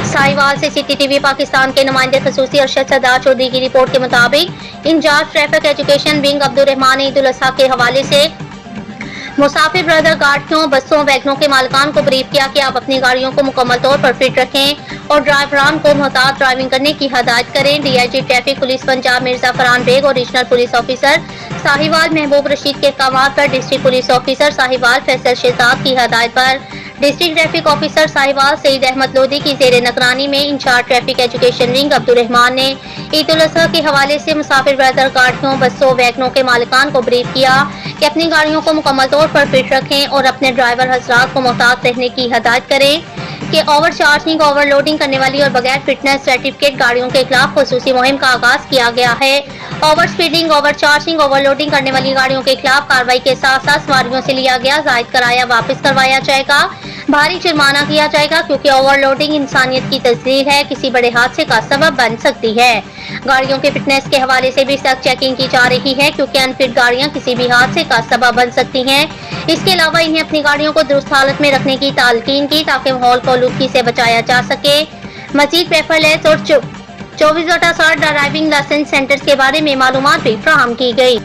साहिवाल से CCTV पाकिस्तान के नुमाइंदे खसूसी अरशद सरदार चौधरी की रिपोर्ट के मुताबिक incharge traffic education wing Abdul Rahman ने ईद उल अजहा के हवाले से मुसाफिर ब्रदर गाड़ियों, बसों, वैगनों के मालिकान को ब्रीफ किया कि आप अपनी गाड़ियों को मुकम्मल तौर पर फिट रखें और ड्राइवरान को मोहतात ड्राइविंग करने की हदायत करें। DIG traffic police Punjab Mirza Farhan Baig और regional police officer Sahiwal Mehboob Rasheed के अहकामात पर district police officer Sahiwal Faisal Shahzad की हदायत पर district traffic officer Sahiwal Saeed Ahmed Lodhi की जेर निगरानी में incharge traffic education wing Abdul Rahman ने ईद उल अजहा के हवाले से मुसाफिर ब्रदर गाड़ियों, बसों, वैगनों के मालिकान को ब्रीफ किया कि अपनी गाड़ियों को मुकम्मल तौर पर फिट रखें और अपने ड्राइवर हजरात को मोहतात रहने की हदायत करें कि ओवर चार्जिंग, ओवरलोडिंग करने वाली और बगैर फिटनेस सर्टिफिकेट गाड़ियों के खिलाफ खुसूसी मुहिम का आगाज किया गया है। Over speeding, over charging, overloading करने वाली गाड़ियों के खिलाफ कार्रवाई के साथ साथ सवारियों से लिया गया जायद किराया वापस करवाया जाएगा, भारी जुर्माना किया जाएगा क्योंकि ओवरलोडिंग इंसानियत की तस्दीर है, किसी बड़े हादसे का सबब बन सकती है। गाड़ियों के फिटनेस के हवाले से भी सख्त चेकिंग की जा रही है क्योंकि अनफिट गाड़ियां किसी भी हादसे का सबब बन सकती हैं। इसके अलावा इन्हें अपनी गाड़ियों को दुरुस्त हालत में रखने की तालकीन की ताकि माहौल को आलूदगी से बचाया जा सके। मजीद पेपरलेस और 24/60 ड्राइविंग लाइसेंस सेंटर्स के बारे में मालूमात भी फराहम की गई।